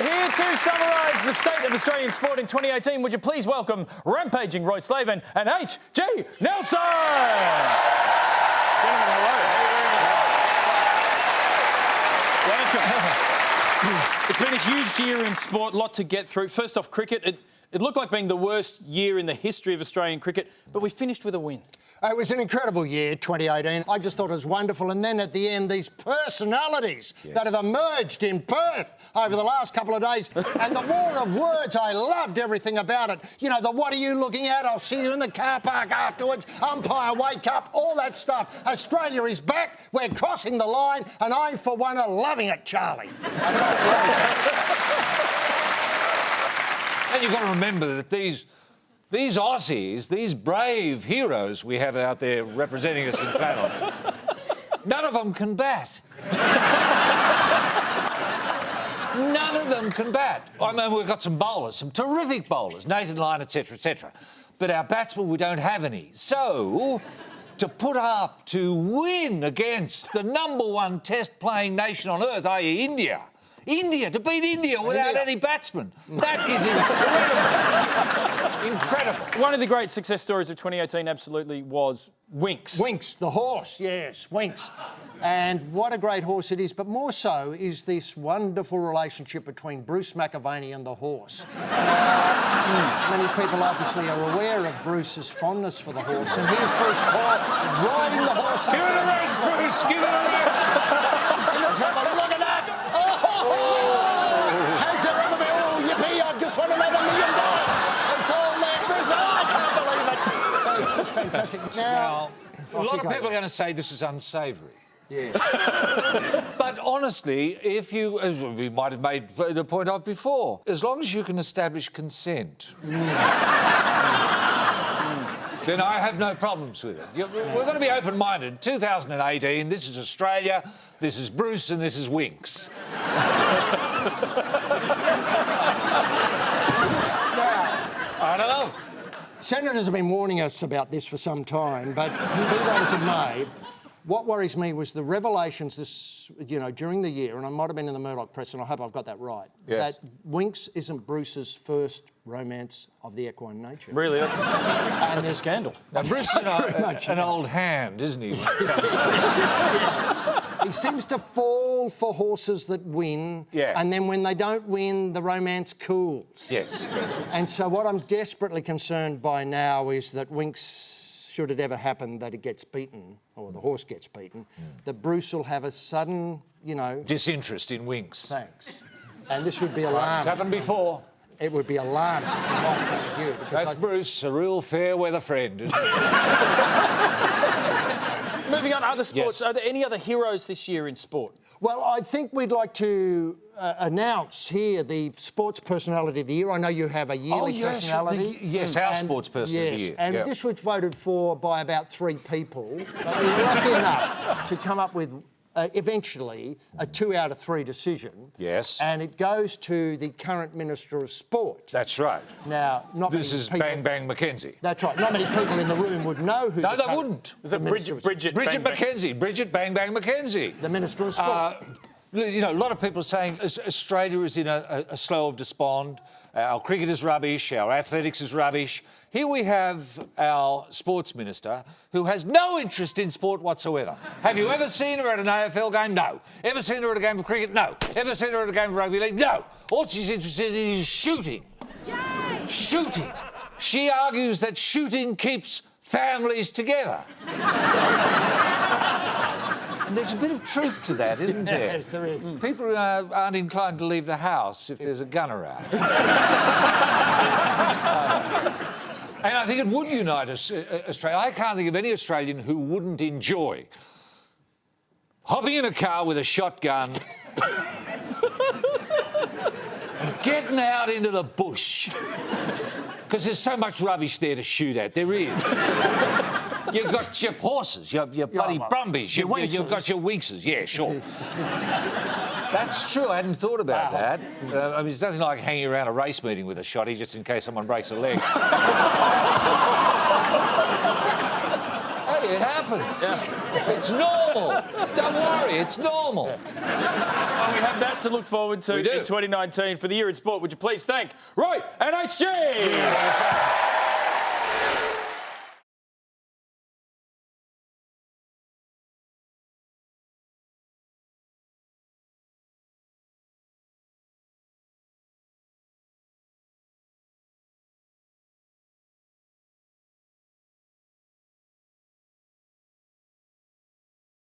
Here to summarise the state of Australian sport in 2018, would you please welcome rampaging Roy Slavin and H.G. Nelson? Gentlemen, hello. Welcome. It's been a huge year in sport, a lot to get through. First off, cricket. It looked like being the worst year in the history of Australian cricket, but we finished with a win. It was an incredible year, 2018. I just thought it was wonderful. And then at the end, these personalities that have emerged in Perth over the last couple of days. And the war of words, I loved everything about it. You know, the what are you looking at? I'll see you in the car park afterwards. Umpire, wake up, all that stuff. Australia is back. We're crossing the line. And I, for one, are loving it, Charlie. And you've got to remember that these Aussies, these brave heroes we have out there representing us in flannel, none of them can bat. None of them can bat. I mean, we've got some bowlers, some terrific bowlers, Nathan Lyon, etc., etc. But our batsmen, we don't have any. So, to put up to win against the #1 test-playing nation on earth, i.e. India, to beat India without any batsmen. That is incredible. Incredible. One of the great success stories of 2018 absolutely was Winx. Winx, the horse, yes, Winx. And what a great horse it is, but more so is this wonderful relationship between Bruce Mcavaney and the horse. Many people obviously are aware of Bruce's fondness for the horse, and here's Bruce riding the horse. Give it a race, Bruce, give it a race. Let's have a look at that. Has there ever been? Oh, yippee, I've just won another $1 million. It's all there, Bruce. Oh, I can't believe it. Oh, it's just fantastic. Now, a lot of people are going to say this is unsavoury. Yeah. But honestly, if you, as we might have made the point of before, as long as you can establish consent, then I have no problems with it. We're going to be open-minded. 2018, this is Australia, this is Bruce and this is Winx. I don't know. Senators have been warning us about this for some time, but be that as it may, what worries me was the revelations during the year, and I might have been in the Murdoch press, and I hope I've got that right, that Winx isn't Bruce's first romance of the equine nature. Really? That's a scandal. Now, Bruce is an old hand, isn't he? He seems to fall for horses that win, and then when they don't win, the romance cools. Yes. And so what I'm desperately concerned by now is that Winx, should it ever happen that it gets beaten, or the horse gets beaten, that Bruce will have a sudden, disinterest in Winx. Thanks. And this would be alarming. It's happened before. It would be alarming from my point of view. That's Bruce, a real fair-weather friend, isn't he? Moving on to other sports, are there any other heroes this year in sport? Well, I think we'd like to announce here the Sports Personality of the Year. I know you have a yearly personality. Our Sports Personality of the Year. And this was voted for by about 3 people. But we were lucky enough to come up with, eventually, a 2 out of 3 decision. Yes. And it goes to the current Minister of Sport. That's right. Now, This is Bang Bang McKenzie. That's right. Not many people in the room would know who. No, they wouldn't. Is it Bridget McKenzie? Bridget Bang Bang McKenzie. The Minister of Sport. A lot of people are saying Australia is in a slough of despond. Our cricket is rubbish. Our athletics is rubbish. Here we have our sports minister who has no interest in sport whatsoever. Have you ever seen her at an AFL game? No. Ever seen her at a game of cricket? No. Ever seen her at a game of rugby league? No. All she's interested in is shooting. Yay! Shooting. She argues that shooting keeps families together. And there's a bit of truth to that, isn't there? Yes, there is. People aren't inclined to leave the house if there's a gun around. And I think it would unite Australia. I can't think of any Australian who wouldn't enjoy hopping in a car with a shotgun and getting out into the bush. Because there's so much rubbish there to shoot at. There is. You've got your horses, your bloody Brumbies, you've got your Winxes. Yeah, sure. That's true. I hadn't thought about that. I mean, it's nothing like hanging around a race meeting with a shotty just in case someone breaks a leg. Hey, it happens. happens. Yeah. It's normal. Don't worry, it's normal. Well, we have that to look forward to in 2019. For the year in sport, would you please thank Roy and HG? Yes.